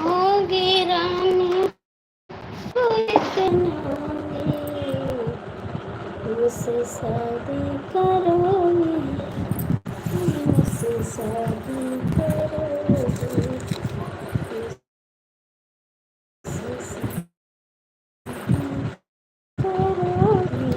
होगी रानी मुझसे शादी करोगी, मुझसे शादी करोगी, मुझसे करोगी।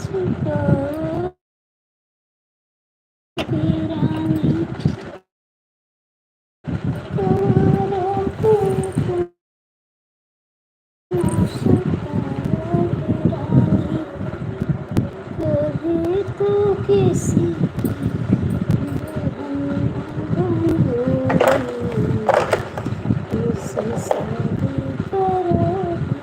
छुपाओगी रानी तुम्हारा कभी तो किसी मुझसे शादी करोगी,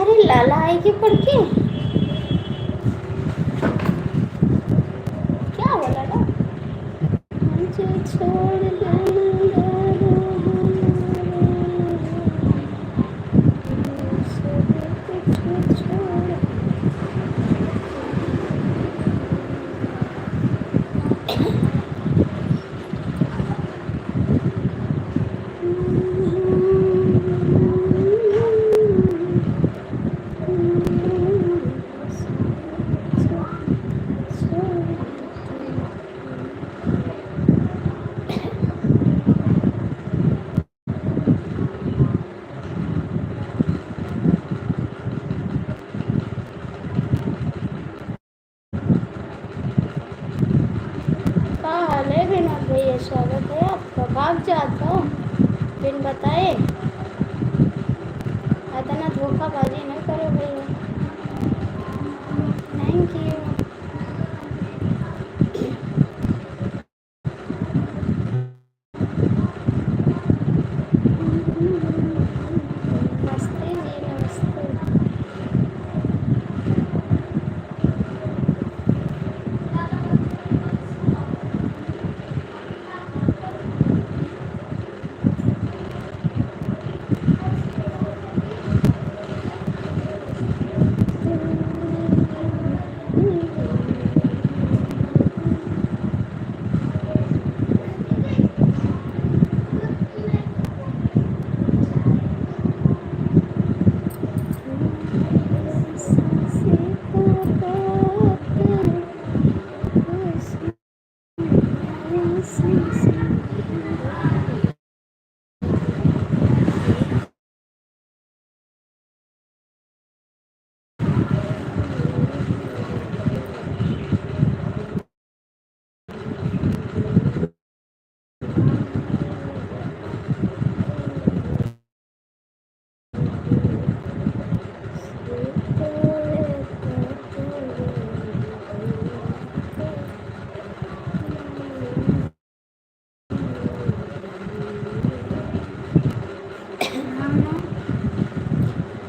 अरे लाला आएगी पढ़ के क्या बोला ना, मुझे छोड़ देना सब कुछ छोड़। भैया स्वागत है आपका। भाग जाता हूँ बिन बताए, इतना धोखाबाजी न करो भैया। Thank you. नमस्ते जी नमस्ते।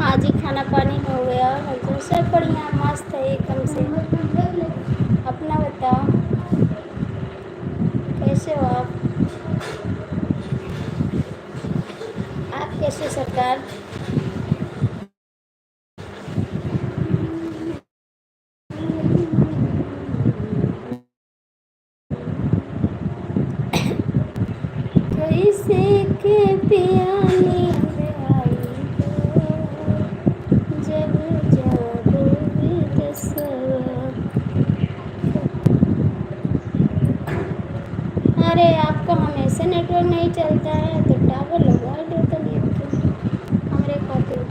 आज ही खाना पानी हो गया, मतलब सब बढ़िया मस्त है एकदम से। अपना बताओ कैसे हो आप? यार। कैसे के पिया नींद आई जब जागो बिरसवा। अरे आपका हमेशा नेटवर्क नहीं चलता है तो टावर लगवा लो तो नहीं हमारे खातिर।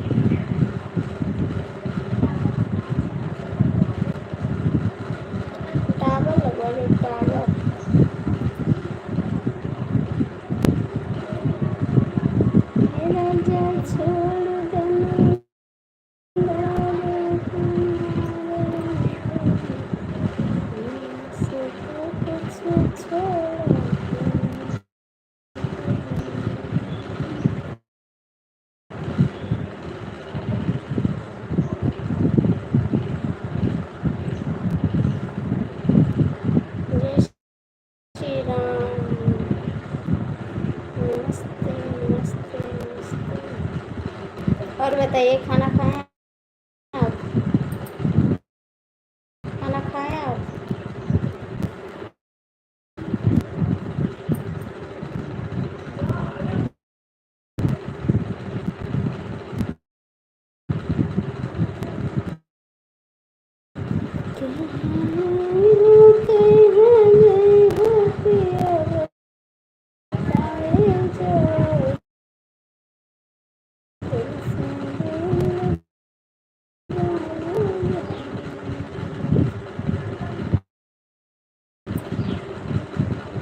टावर लगवा लो टावर। मेरा जा छोड़ देना से तो कुछ छोड़। जय श्री राम। नमस्ते नमस्ते नमस्ते। और बताइए खाना खाएं आप? खाना खाएं आप?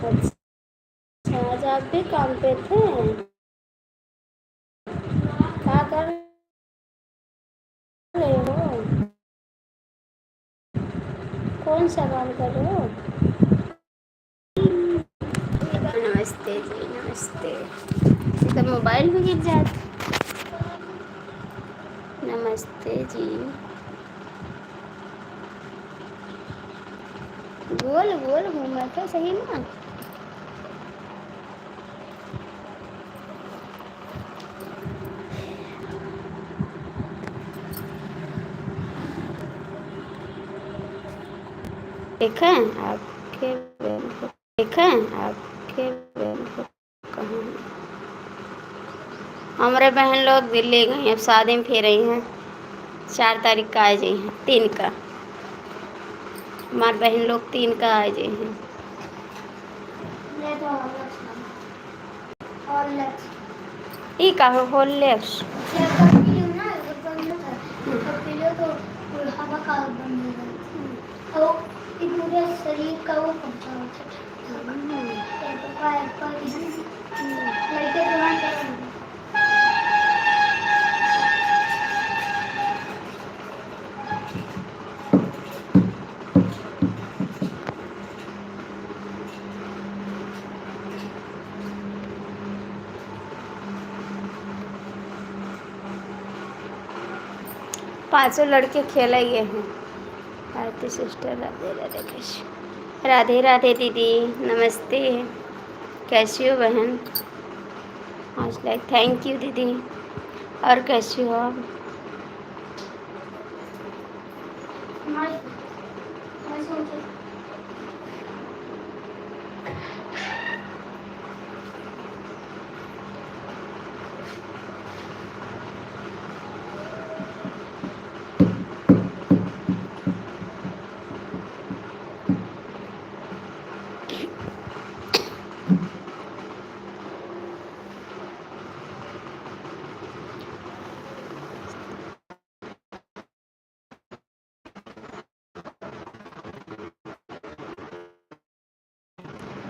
अच्छा आज आप भी काम पे थे? क्या कर रहे हो? कौन सा काम कर रहे हो? नमस्ते जी नमस्ते। तो मोबाइल भी गिर जाता। नमस्ते जी। गोल गोल घूमा तो सही ना। देखें आपके बहन को। देखें आपके बहन को कहाँ है? हमारे बहन लोग दिल्ली गई, अब शादी में फिर रही हैं। 4 तारीख का आ जाई हैं, 3 का। हमारे बहन लोग 3 का आ जाई हैं। ई का हो हॉर्लिक्स? पूरे शरीर का वो पांचों लड़के खेला ये हैं। आरती सिस्टर राधे राधे कृष्ण। राधे राधे दीदी नमस्ते। कैसी हो बहन? आज लाइक थैंक यू दीदी। और कैसी हो आप?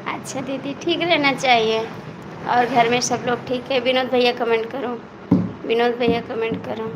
अच्छा दीदी ठीक रहना चाहिए। और घर में सब लोग ठीक है? विनोद भैया कमेंट करो। विनोद भैया कमेंट करो।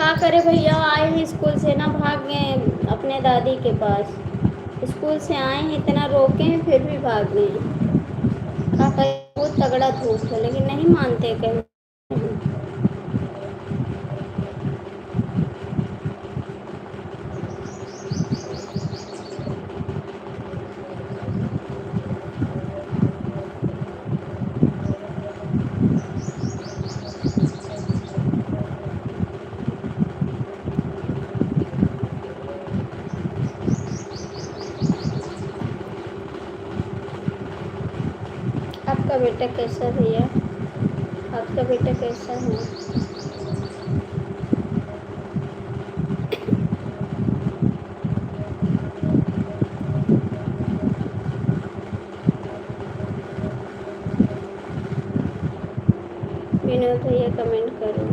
क्या करे भैया, आए हैं स्कूल से ना, भाग गए अपने दादी के पास। स्कूल से आए हैं, इतना रोके हैं फिर भी भाग गए हैं। क्या करे, बहुत तगड़ा धूप है लेकिन नहीं मानते कहीं। आपका बेटा कैसा है भैया? आपका बेटा कैसा है? विनोद भैया कमेंट करो।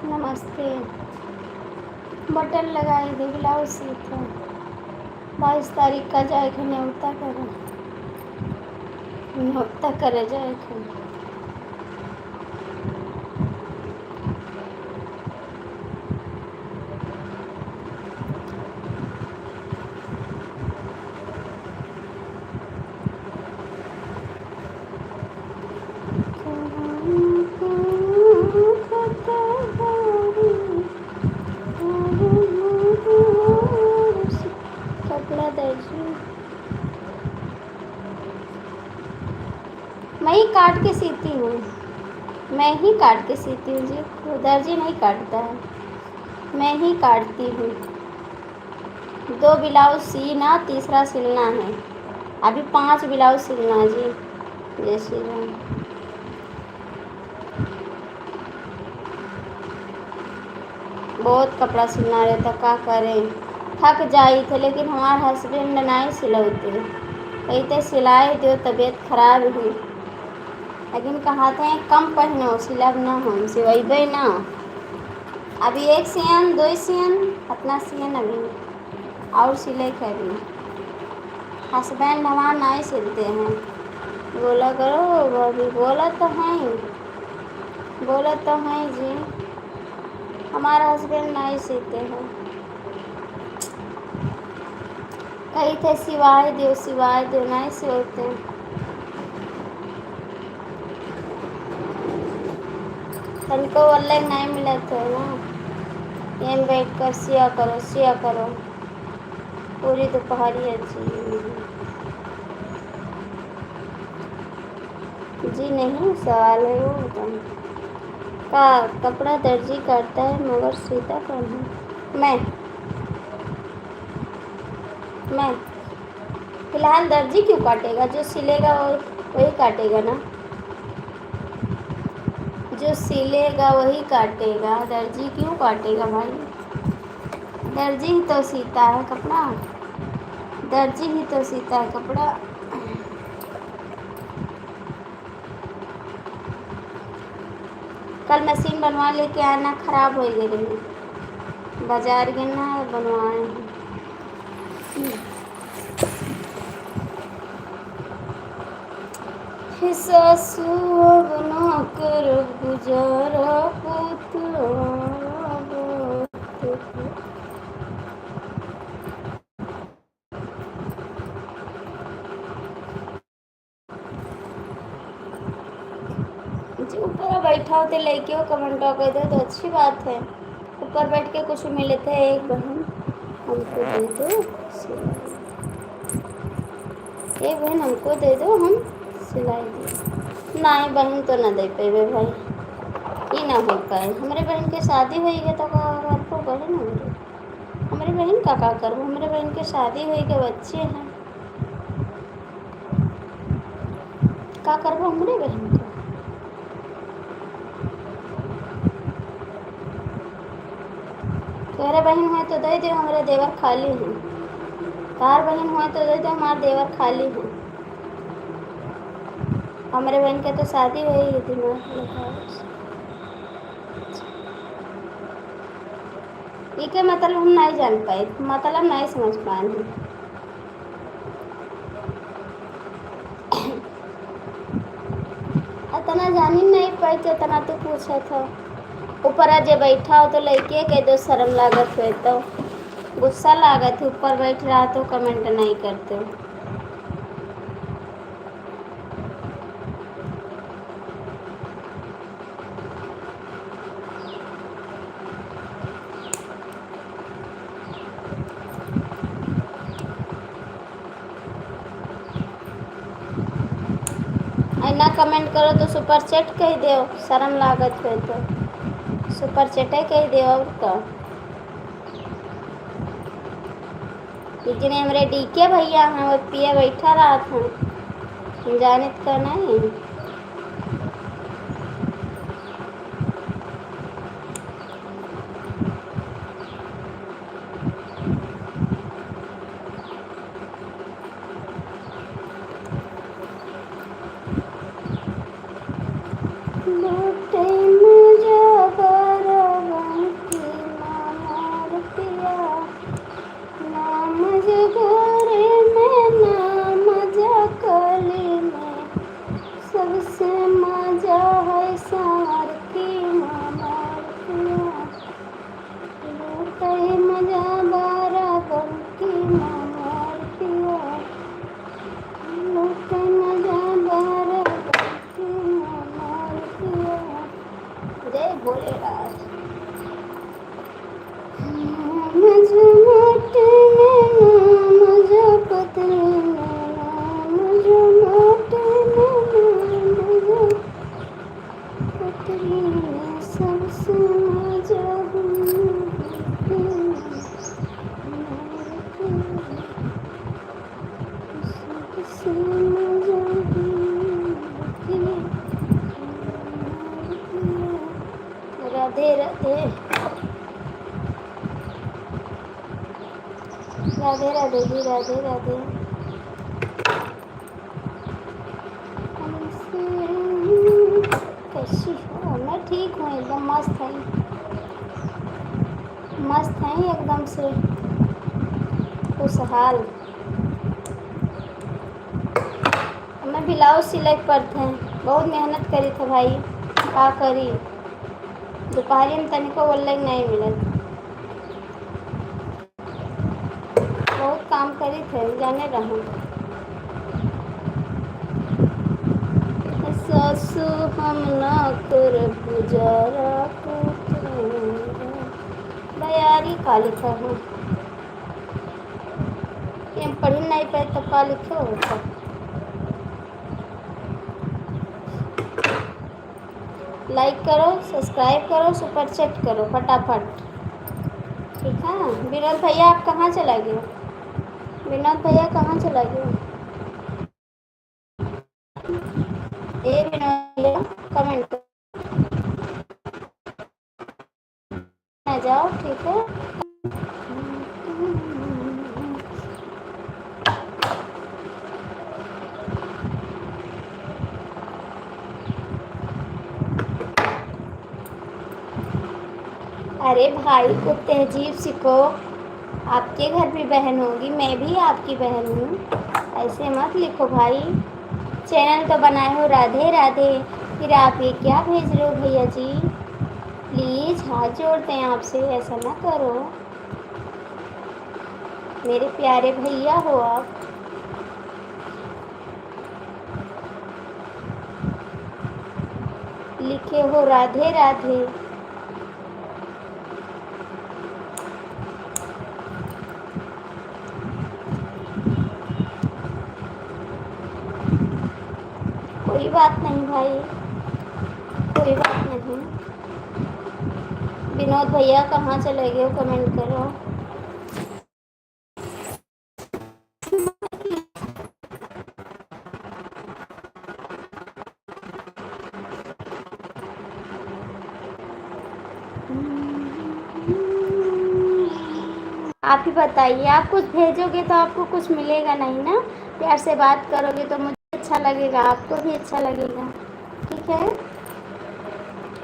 नमस्ते। बटन लगाई दे, ब्लाउज सीते 22 तारीख का जाए खे न्योता करे, न्योता करे जाए खे। कपड़ा दर्जी मैं ही काट के सीती हूँ, मैं ही काट के सीती हूँ जी, दर्जी नहीं काटता है, मैं ही काटती हूँ। 2 ब्लाउज सीना, तीसरा सिलना है। अभी 5 ब्लाउज सिलना है जी। जय श्री राम। बहुत कपड़ा सिलना रहता, क्या करें, थक जाई थे लेकिन हमारे हस्बैंड नहीं सिलौते, कहते सिलाई दो, तबीयत खराब हुई, लेकिन कहते हैं कम पहनो, सिलब ना, हम सिवेबे ना। अभी 1 सियन 2 सियन अपना सियन अभी और सिले के अभी हस्बैंड हमारा नहीं सिलते हैं। बोला करो, वो अभी बोला तो हैं जी, हमारा हस्बैंड नहीं सीते हैं। कही थे सिवाय दो नहीं सिलते। तनको ऑनलाइन नहीं मिला थे ना, यहीं बैठ कर सिया करो पूरी दोपहरी अच्छी। जी नहीं, सवाल है वो बताऊँ का कपड़ा दर्जी काटता है मगर सीता कौन है? मैं फिलहाल दर्जी क्यों काटेगा? जो सिलेगा वो वही काटेगा ना, जो सिलेगा वही काटेगा, दर्जी क्यों काटेगा भाई? दर्जी ही तो सीता है कपड़ा, दर्जी ही तो सीता है कपड़ा। कल मशीन बनवा लेके आना, खराब हो गई, बाजार गिरना है बनवाए हैं। सासू बना कर गुजारा पुतला। ऊपर बैठा होते लड़के हो कमेंट कर दो तो अच्छी बात है। ऊपर बैठ के कुछ मिले थे, एक बहन हमको दे दो, एक बहन हमको दे दो हम सिलाई दे। नहीं बहन तो ना दे पेबे भाई, ये ना हो पाए। हमारे बहन के शादी हुई है तो आपको कहे ना मेरे, हमारे बहन का करूँ? हमारे बहन के शादी हुई के बच्चे हैं, का करबो हमारे बहन को? तुम्हारे बहन हुए तो दे दो, हमारे देवर खाली हैं। तार बहन हुए तो दे दो, हमारे देवर खाली हैं। हमारे बहन के तो शादी हुई है, दिमाग लगाओ। इके मतलब हम नहीं जान पाए, मतलब नहीं समझ पाए हैं। इतना जानी नहीं पाई तो इतना तो पूछा था। ऊपर आज बैठा हो तो लड़के के दो शर्म लागत हुए तो गुस्सा लागत है। ऊपर बैठ रहा तो कमेंट नहीं करते। ना कमेंट करो तो सुपर चैट कह दो, शर्म लागत है तो सुपर चैट कह दो। और का लेकिन हमारे डीके भैया हैं, वो पिया बैठा रहा था, जानित का नहीं। राधे राधे राधे राधे जी, राधे राधे। कैसी हो? मैं ठीक हूँ, एकदम मस्त है, मस्त है एकदम से खुशहाल। मैं ब्लाउज सिलाई पर थे, बहुत मेहनत करी थे भाई, का करी। दोपहरी में तनिको ऑनलाइन नहीं मिलत, बहुत काम काम करी थे जाने रहूँ सासु हम ना कर गुजारा बयारी का लिखा है कि हम पढ़ नहीं पाए तो का लिखे होता। लाइक करो, सब्सक्राइब करो, सुपर चैट करो फटाफट, ठीक है। विनोद भैया आप कहाँ चला गए? विनोद भैया कहाँ चला गए? ए विनोद भैया कमेंट आ जाओ, ठीक है। अरे भाई को तहजीब सीखो, आपके घर भी बहन होगी, मैं भी आपकी बहन हूँ, ऐसे मत लिखो भाई। चैनल तो बनाए हो राधे राधे, फिर आप ये क्या भेज रहे हो भैया जी? प्लीज़ हाथ जोड़ते हैं आपसे, ऐसा ना करो, मेरे प्यारे भैया हो आप। लिखे हो राधे राधे। कोई बात नहीं भाई, कोई बात नहीं। विनोद भैया कहाँ चले गए हो, कमेंट करो। आप ही बताइए, आप कुछ भेजोगे तो आपको कुछ मिलेगा नहीं ना, प्यार से बात करोगे तो मुझे अच्छा लगेगा, आपको भी अच्छा लगेगा, ठीक है।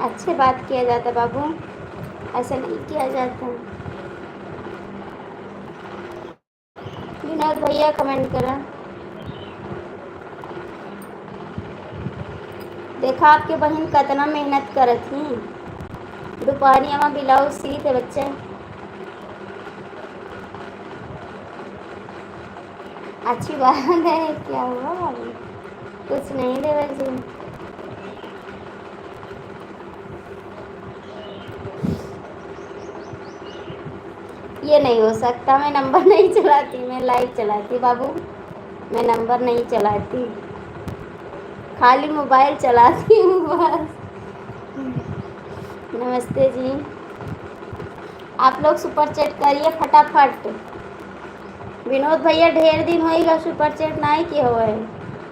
अच्छे बात किया जाता बाबू, ऐसा नहीं किया जाता। विनोद भैया कमेंट करा। देखा आपके बहन कितना मेहनत करत थी, दोपहरिया में ब्लाउज सी थे बच्चे। अच्छी बात है, क्या हुआ भाभी? कुछ नहीं देवर जी। ये नहीं हो सकता, मैं नंबर नहीं चलाती, मैं लाइव चलाती बाबू, मैं नंबर नहीं चलाती, खाली मोबाइल चलाती हूँ बस। नमस्ते जी, आप लोग सुपर चैट करिए फटाफट। विनोद भैया ढेर दिन होएगा सुपर चैट नहीं किया हुआ है,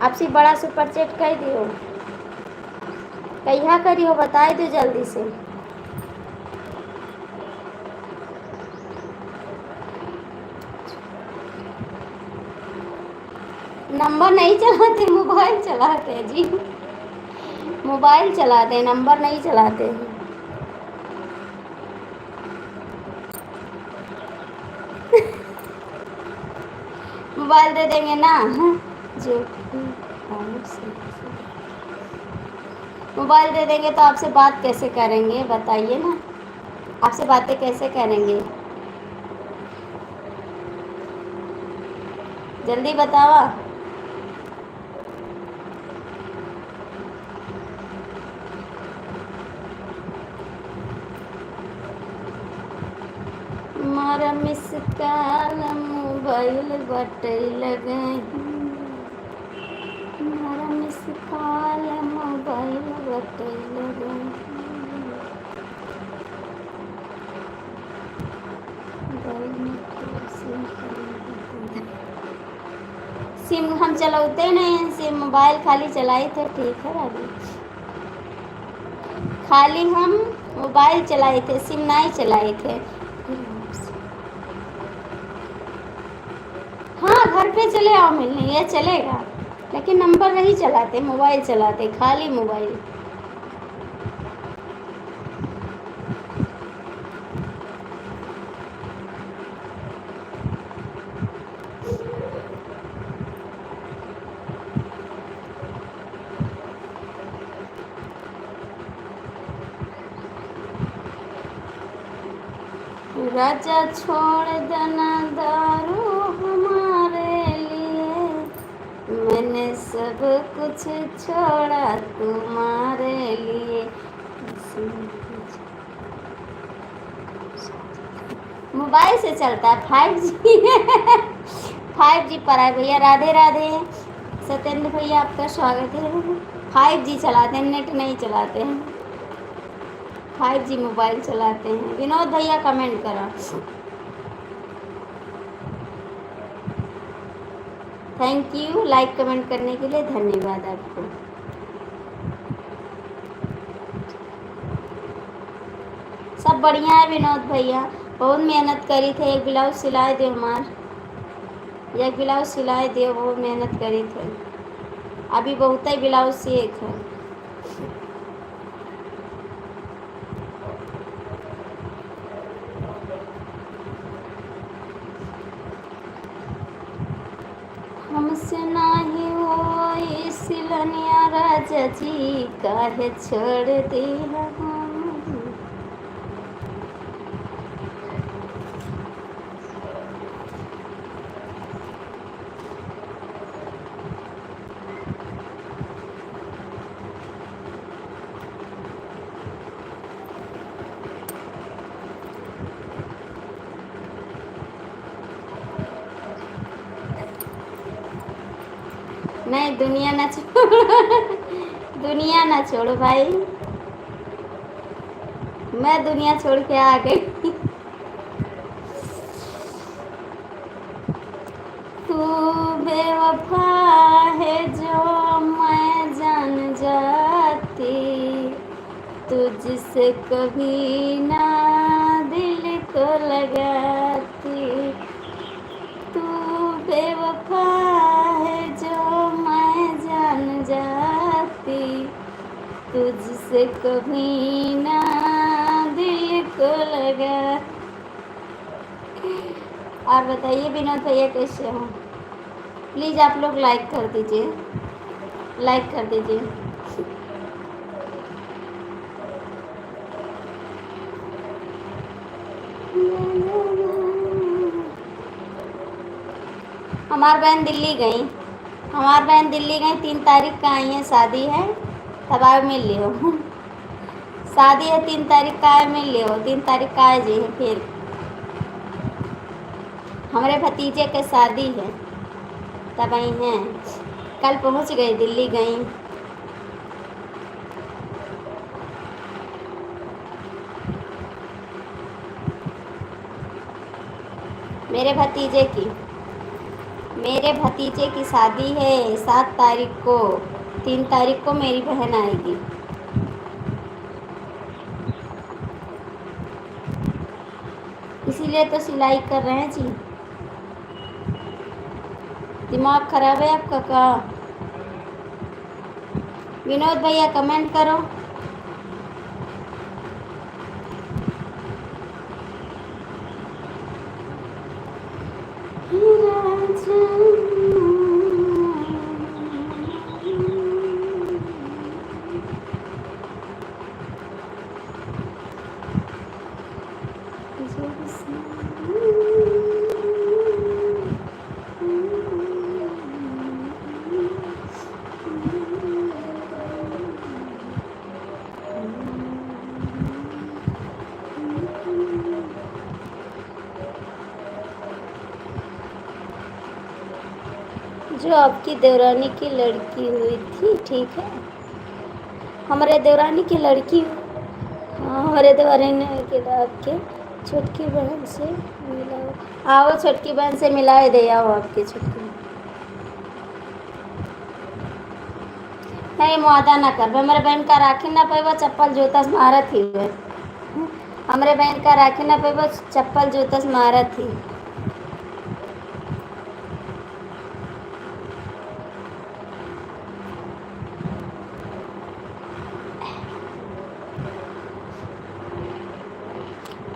आपसे बड़ा सुपर चैट कर दियो, कहिया करियो बताए दो जल्दी से। नंबर नहीं चलाते, मोबाइल चलाते हैं जी, मोबाइल चलाते हैं, नंबर नहीं चलाते हैं। मोबाइल दे देंगे ना जो, मोबाइल दे देंगे तो आपसे बात कैसे करेंगे बताइए ना, आपसे बातें कैसे करेंगे, जल्दी बतावा। मारा मिस कॉल मोबाइल बटल गई, मारा मिस कॉल मोबाइल बटल गई, सिम हम चलाते नहीं हैं, सिम मोबाइल खाली चलाई थे, ठीक है अभी, खाली हम मोबाइल चलाए थे, सिम नहीं चलाए थे। हाँ घर पे चले आओ मिलने, ये चलेगा, लेकिन नंबर नहीं चलाते, मोबाइल चलाते, खाली मोबाइल। राजा छोड़ देना दारू हमारा, कुछ छोड़ा तुम्हारे लिए। मोबाइल से चलता है 5G। 5G पर है भैया। राधे राधे सत्येंद्र भैया, आपका स्वागत है। 5G चलाते हैं, नेट नहीं चलाते हैं, 5G मोबाइल चलाते हैं। विनोद भैया कमेंट करो। थैंक यू लाइक कमेंट करने के लिए, धन्यवाद आपको। सब बढ़िया है विनोद भैया, बहुत मेहनत करी थे। एक ब्लाउज सिलाई दे हमार, एक ब्लाउज सिलाई दे, बहुत मेहनत करी थे। अभी बहुत ही ब्लाउज सीख है। हमसे नाही हो सिलनिया राजा जी, काहे छोड़ दी हम। नहीं दुनिया ना छोड़, दुनिया ना छोड़ो भाई, मैं दुनिया छोड़ के आ गई। तू बेवफा है जो मैं जान जाती, तुझसे कभी ना दिल को लगाती। तू बेवफा है जो मैं जान जाती, तुझसे कभी ना दिल को लगा। और बताइए विनोद भैया कैसे हो? प्लीज़ आप लोग लाइक कर दीजिए, लाइक कर दीजिए। हमार बहन दिल्ली गई, हमार बहन दिल्ली गई, 3 तारीख का आई है, शादी है, तब आए मिल लियो। शादी है 3 तारीख का, आए मिल लियो, 3 तारीख का आए जी। फिर हमारे भतीजे के शादी है, तब आई हैं। कल पहुंच गई, दिल्ली गई। मेरे भतीजे की शादी है 7 तारीख को, 3 तारीख को मेरी बहन आएगी। इसीलिए तो सिलाई कर रहे हैं जी। दिमाग खराब है आपका का? विनोद भैया कमेंट करो। जो आपकी देवरानी की लड़की हुई थी, ठीक है, हमारे देवरानी की लड़की। हाँ, हमारे देवरानी के आपके छोटकी बहन से मिलाओ। आओ छोटकी बहन से मिलाए दे, आओ आपकी छोटकी। नहीं मुआदा ना कर, हमारे बहन का राखी ना पे, वो चप्पल जूता से मारा थी। हमारे बहन का राखी ना पे, वो चप्पल जूता से मारा थी।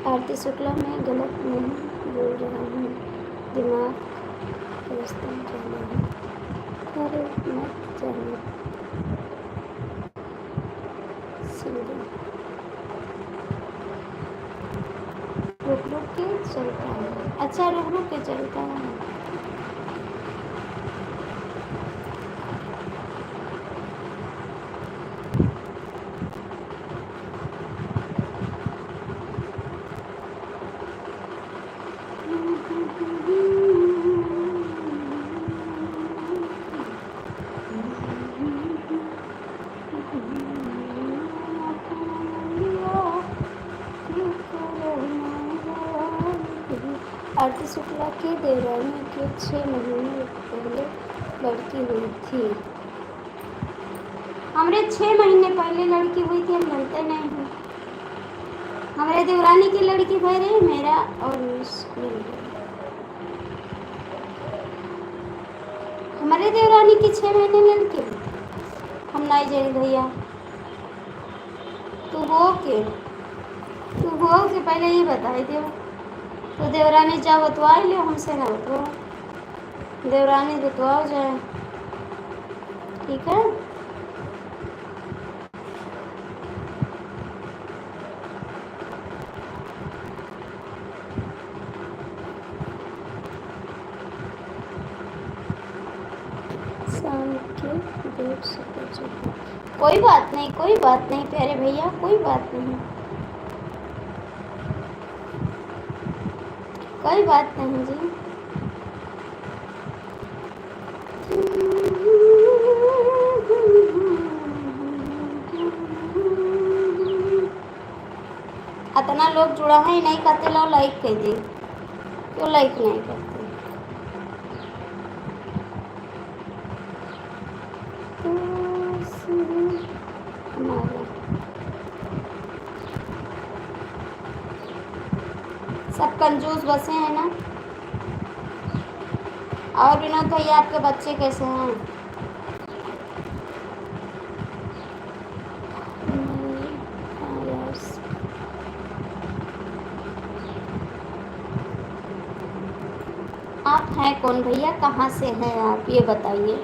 आरती शुक्ला, मैं गलत नहीं बोल रहा हूँ, दिमाग रास्ता जाना है, अरे मत जाना। रुक रुक के चलता है। अच्छा रुक रुक के चलता है। देवरानी के 6 महीने पहले लड़की हुई थी। हमरे 6 महीने पहले लड़की हुई थी, हम जानते नहीं हैं। हमारे देवरानी की लड़की भाई रही मेरा और हमारे देवरानी की 6 महीने लड़की हुई थी, हम नहीं जानी भैया। तू हो के पहले ये बताई दो। तो देवरानी जा बतवाई ले, हमसे ना बतवाओ। देवरानी बतवाओ जाए, ठीक है। शाम के 1:30 बजे। कोई बात नहीं प्यारे भैया, कोई बात नहीं, कोई बात नहीं जी। इतना लोग जुड़ा है नहीं करते, लो लाइक कर दे। क्यों लाइक नहीं करते? सब कंजूस बसे हैं ना। और विनोद भैया आपके बच्चे कैसे हैं? आप हैं कौन भैया, कहाँ से हैं आप, ये बताइए।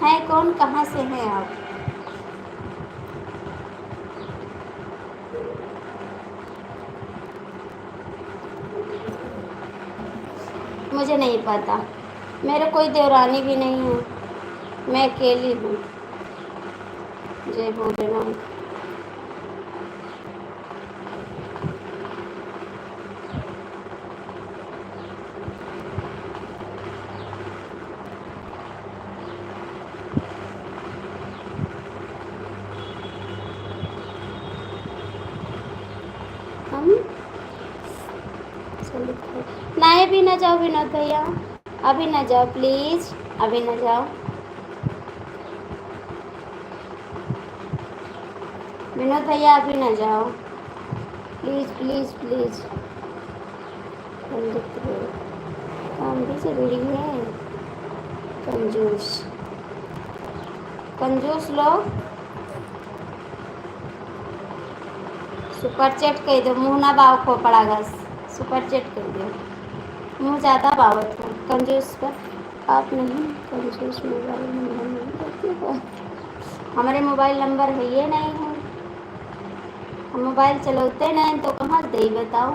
हैं कौन, कहाँ से हैं आप? मुझे नहीं पता, मेरे कोई देवरानी भी नहीं है, मैं अकेली हूँ। जय भोलेनाथ। हम नहीं, भी ना जाओ विनोद भैया, अभी ना जाओ प्लीज़, अभी ना जाओ विनोद भैया, अभी ना जाओ प्लीज़ प्लीज़ प्लीज़। काम भी जरूरी है। कंजूस कंजूस लोग सुपर चैट कह दो, मुँह ना बाव खो पड़ा घस। सुपर चैट कह दो, मुँह ज़्यादा बावत हो। कंजूस पर आप नहीं, कंजूस मोबाइल नंबर नहीं देते हो। हमारे मोबाइल नंबर है ये नहीं है, हम मोबाइल चलाते नहीं तो कहाँ दे बताओ।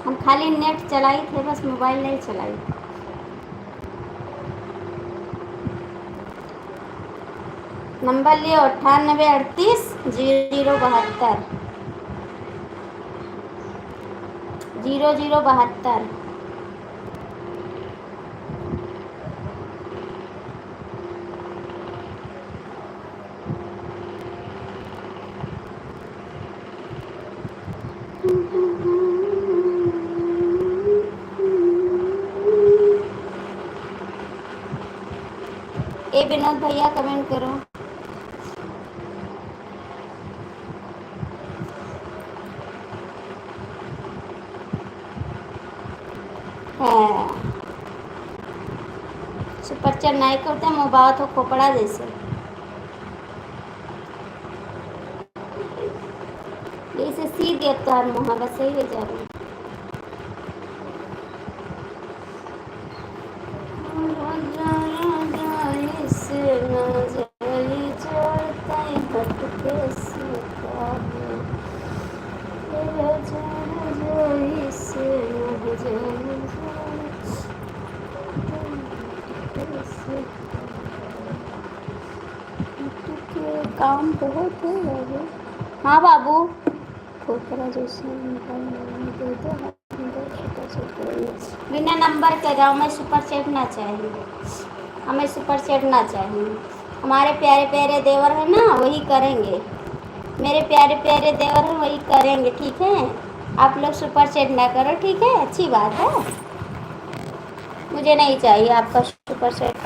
हम खाली नेट चलाई थे, बस मोबाइल नहीं चलाई। नंबर लियो 9838 0072। ए विनोद भैया कमेंट करो। सुपर चैट नहीं करते, मोबाइल तो खोपड़ा जैसे। जैसे सीधे अवतार मुँह बस सही हो जा रही। काम बहुत है बाबू। हाँ बाबू, खोपड़ा जैसे दे दो, बिना नंबर के जाओ। मैं सुपर चैट ना चाहिए, हमें सुपर चैट ना चाहिए। हमारे प्यारे प्यारे देवर हैं ना, वही करेंगे। मेरे प्यारे प्यारे देवर हैं, वही करेंगे, ठीक है। आप लोग सुपर चैट ना करो, ठीक है? अच्छी बात है, मुझे नहीं चाहिए आपका सुपर चैट,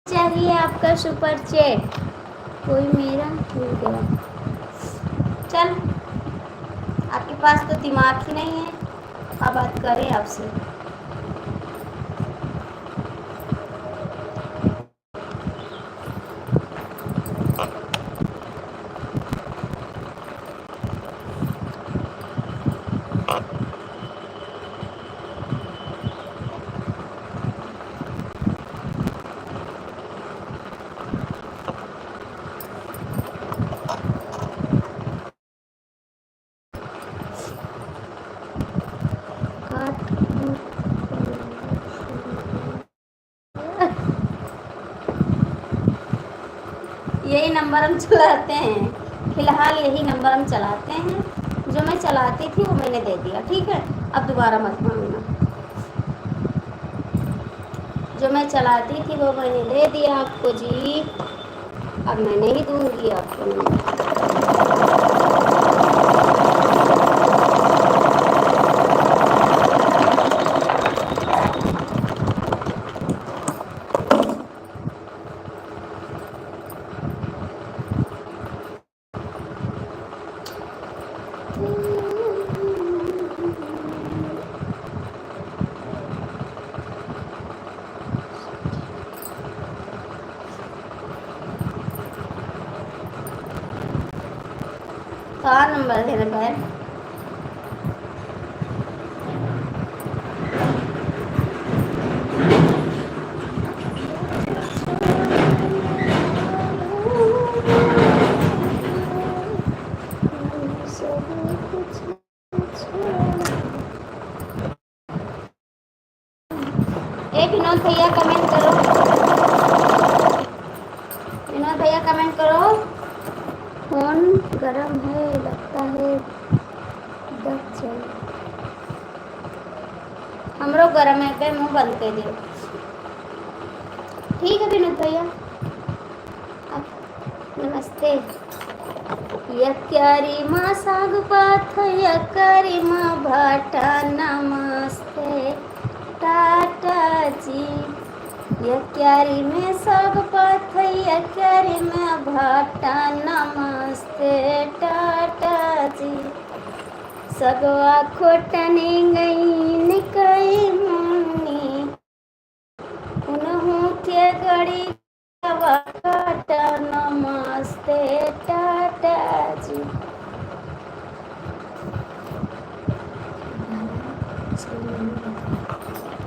चाहिए आपका सुपर चैट। कोई मेरा मिल गया। चल, आपके पास तो दिमाग ही नहीं है, अब बात करें आपसे। यही नंबर हम चलाते हैं, फिलहाल यही नंबर हम चलाते हैं। जो मैं चलाती थी वो मैंने दे दिया, ठीक है? अब दोबारा मत मांगना। जो मैं चलाती थी वो मैंने दे दिया आपको जी, अब मैं नहीं दूंगी आपको नंबर। कहाँ नंबर है बहन? ए विनोद भैया कमेंट करो, विनोद भैया कमेंट करो। फोन गरम है लगता है, दब चल। हमरो गरम है पे मुंह बंद कर दियो, ठीक है विनोद भैया। अब नमस्ते। यक्यारी माँ साग पाथ, यक्यारी माँ भाटा, नमस्ते टाटा जी। यक्यारी में साग पाथ, यक्यारी में भाटा, नमस्ते टाटा जी। सगवा खोटने गई निकई मुन्नी, उन्हों के गड़ी काटा, नमस्ते टाटा जी।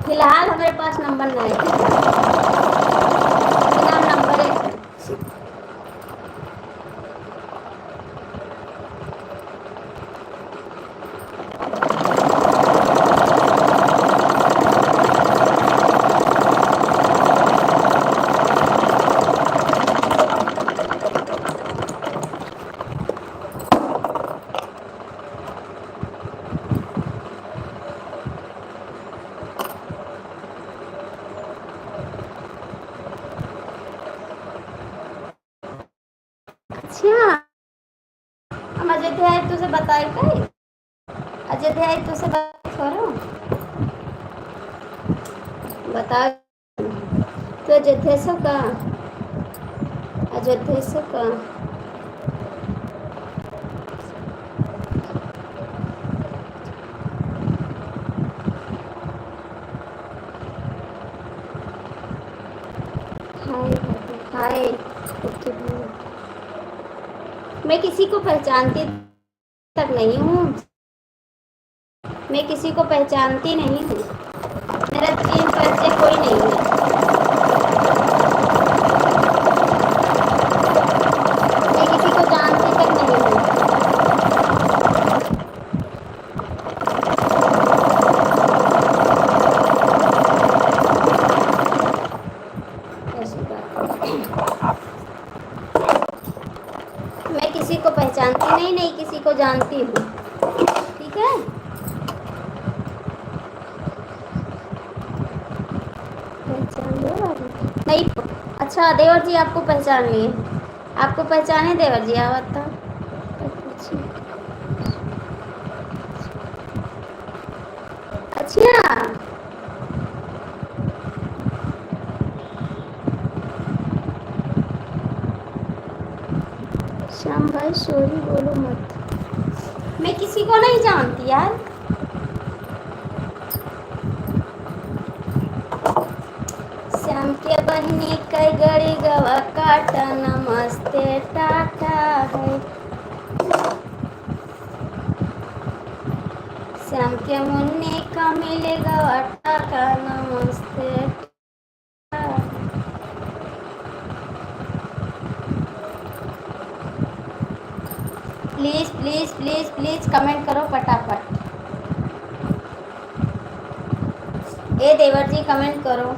फिलहाल हमारे पास नंबर नहीं है, बिना नंबर है। अच्छा, हम अयोध्या आए तुझे बताई कई, अयोध्या आए तुझे करो बता। तो अयोध्या से का, अयोध्या से का हाय। ओके, मैं किसी को पहचानती तक नहीं हूँ, मैं किसी को पहचानती नहीं हूँ, मेरा चीन परिचय कोई नहीं है, मैं किसी को जानती तक नहीं हूँ। ऐसी बात मैं किसी को पहचानती नहीं, नहीं किसी को जानती हूँ, ठीक है? पहचान नहीं। अच्छा देवर जी आपको पहचान लिए, आपको पहचाने देवर जी, आवत था। भाई सॉरी बोलो मत, मैं किसी को नहीं जानती यार। श्याम के बहनी कई गड़ी गवा काटा, नमस्ते टाटा है। श्याम के मुन्नी का मिलेगा टाका, नमस्ते Tata. Please please please please comment करो फटाफट। ए देवर जी कमेंट करो।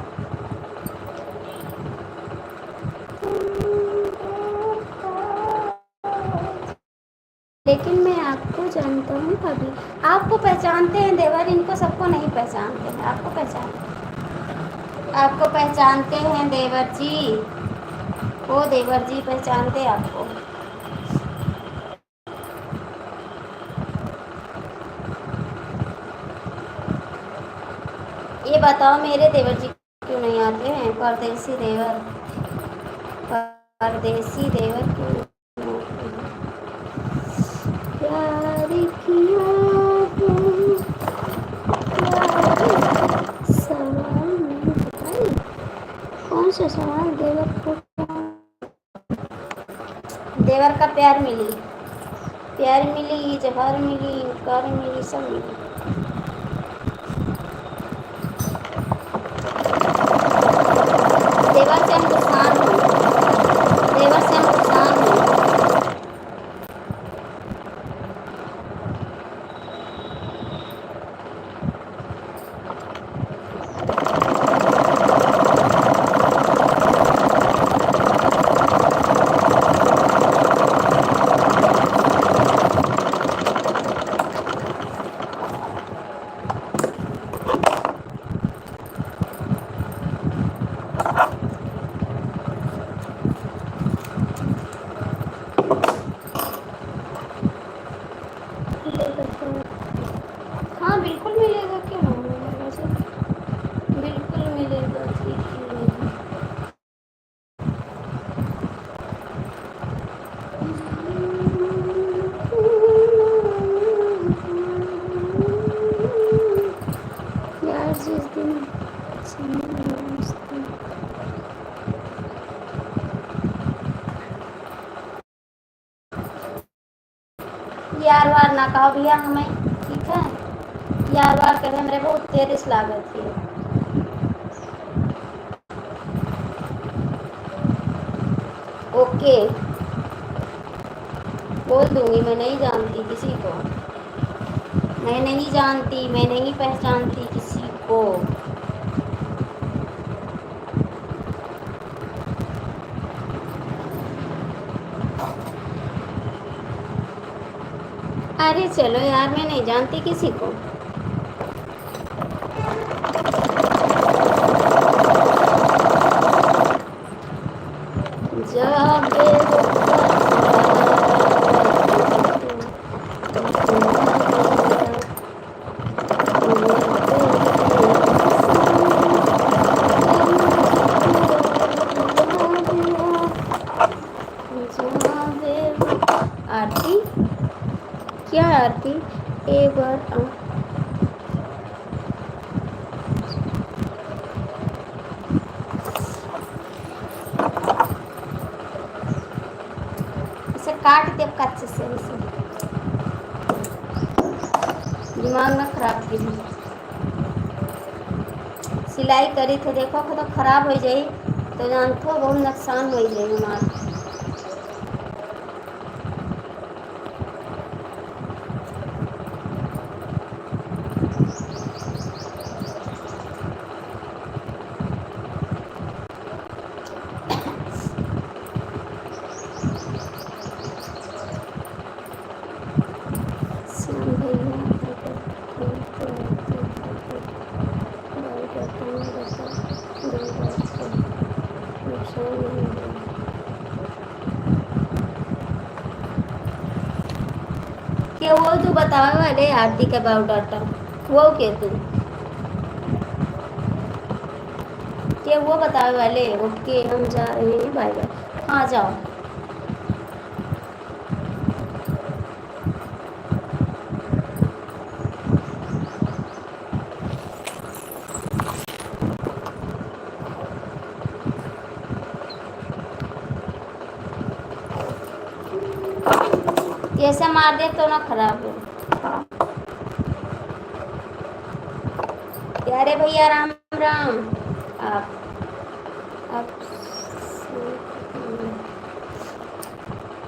लेकिन मैं आपको जानता हूँ भाभी। आपको पहचानते हैं देवर, इनको सबको नहीं पहचानते हैं। आपको पहचानते हैं देवर जी। वो देवर जी पहचानते आपको। ये बताओ मेरे देवर जी क्यों नहीं आते हैं? परदेसी देवर, परदेसी देवर क्यों नहीं आते हैं? प्यार किया है, सवाल नहीं बताई। कौन सा सवाल? देवर को देवर का प्यार मिली, प्यार मिली, जहर मिली, इनकार मिली, सब मिली। देवर से हम नुकसान हुए, देवर से हम नुकसान हुए। हाँ बिल्कुल मिलेगा, क्यों नहीं मिलेगा सर, बिल्कुल मिलेगा, ठीक मिलेगा। यार जिस दिन यार वार ना कहो भैया हमें, ठीक है? यार वार करे मेरे बहुत तेरिस लागत है। ओके बोल दूंगी, मैं नहीं जानती किसी को, मैं नहीं जानती, मैं नहीं पहचानती किसी को। अरे चलो यार, मैं नहीं जानती किसी को। आरती, क्या आरती? एक बार इसे काट दे कच्चे से, इसे दिमाग में खराब की सिलाई करी थे, देखो तो खराब हो जाए तो जानते हो बहुत नुकसान हो जाए हमारा। क्या वो तू बतावे वाले आरती के अबाउट डाटा, वो क्या तू क्या वो बतावे वाले? ओके हम जा रहे हैं, बाय बाय। हाँ जाओ। जैसे मार दिया तो ना खराब हो। प्यारे भैया राम राम। आप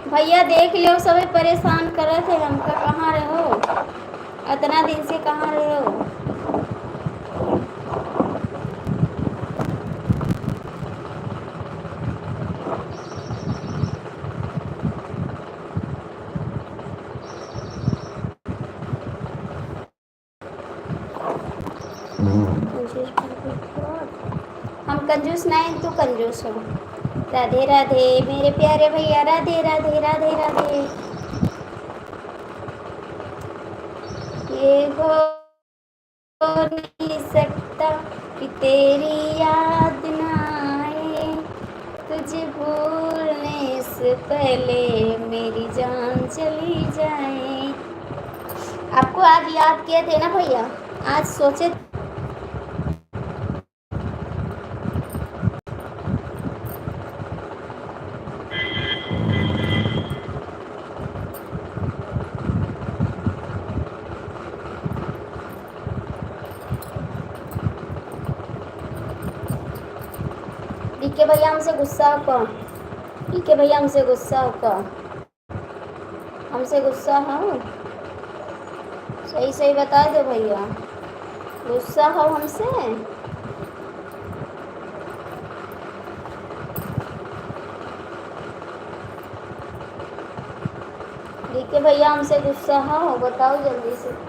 भैया देख लियो, सभी परेशान करे थे हमका, कहाँ रहो इतना दिन से, कहाँ रहो। हम कंजूस नहीं, तू कंजूस हो। राधे राधे मेरे प्यारे भैया, राधे राधे राधे राधे। ये हो नहीं सकता कि तेरी याद ना आए, तुझे भूलने से पहले मेरी जान चली जाए। आपको आज याद किए थे ना भैया, आज सोचे। डीके भैया हमसे गुस्सा हो, डीके भैया हमसे गुस्सा हो, हमसे गुस्सा हो, सही सही बता दो भैया, गुस्सा हो हमसे। डीके भैया हमसे गुस्सा हो, बताओ जल्दी से।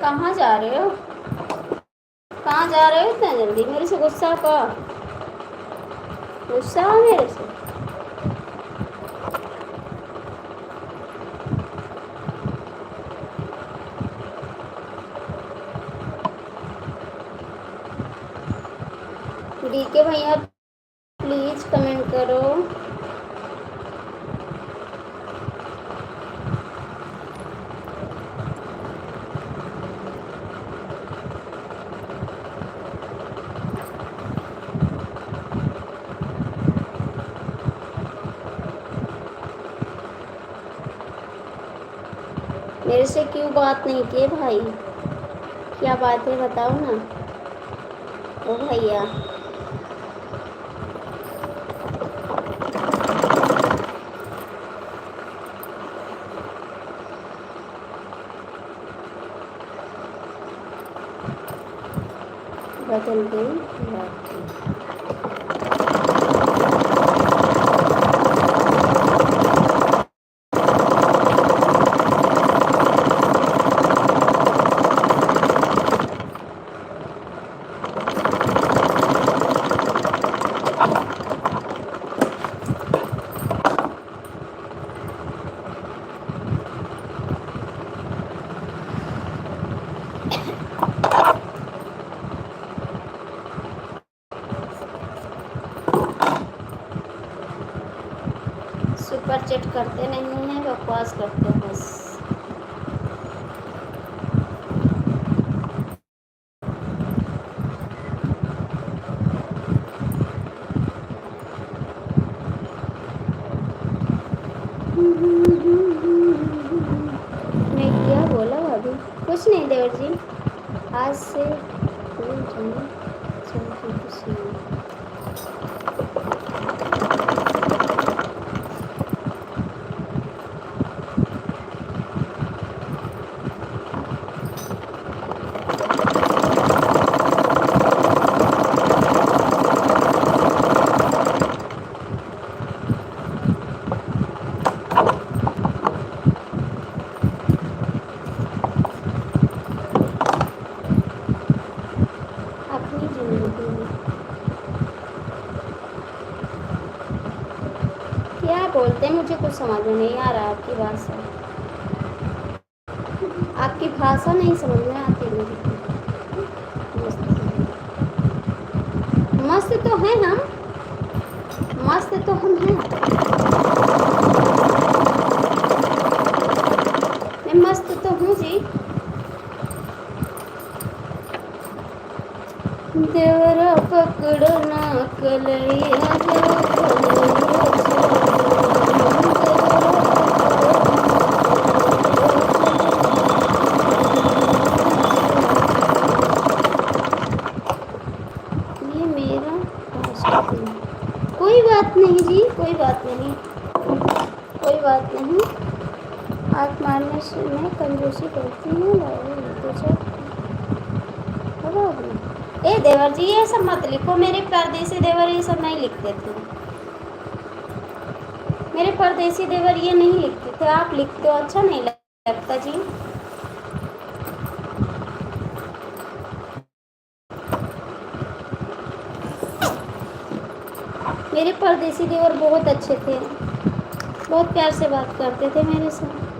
कहाँ जा रहे हो, कहाँ जा रहे हो इतना जल्दी? मेरे से गुस्सा का, गुस्सा हो मेरे से? डीके भैया प्लीज कमेंट करो। मेरे से क्यों बात नहीं किए भाई, क्या बात है बताओ ना। ओ भैया बदल गई बात। सुपर चैट करते नहीं हैं, बकवास करते हैं बस। मैं क्या बोला अभी? कुछ नहीं देवर जी, आज से अपनी जिंदगी में क्या बोलते हैं, मुझे कुछ समझ में नहीं आ रहा आपकी भाषा, आपकी भाषा नहीं समझ में आती मेरी। मस्त तो हैं हम, मस्त तो हम हैं, मैं मस्त तो हूँ जी। देवरा पकड़ो ना कलैया जो कलैया ये मेरा लास्ट दिन। कोई बात नहीं जी, कोई बात नहीं, कोई बात नहीं। आँख मारने से मैं कंजूसी करती हूँ। ए देवर जी ये सब मत लिखो, मेरे परदेसी देवर ये सब नहीं लिखते थे, मेरे परदेसी देवर ये नहीं लिखते थे, आप लिखते हो, अच्छा नहीं लगता जी। मेरे परदेसी देवर बहुत अच्छे थे, बहुत प्यार से बात करते थे मेरे साथ।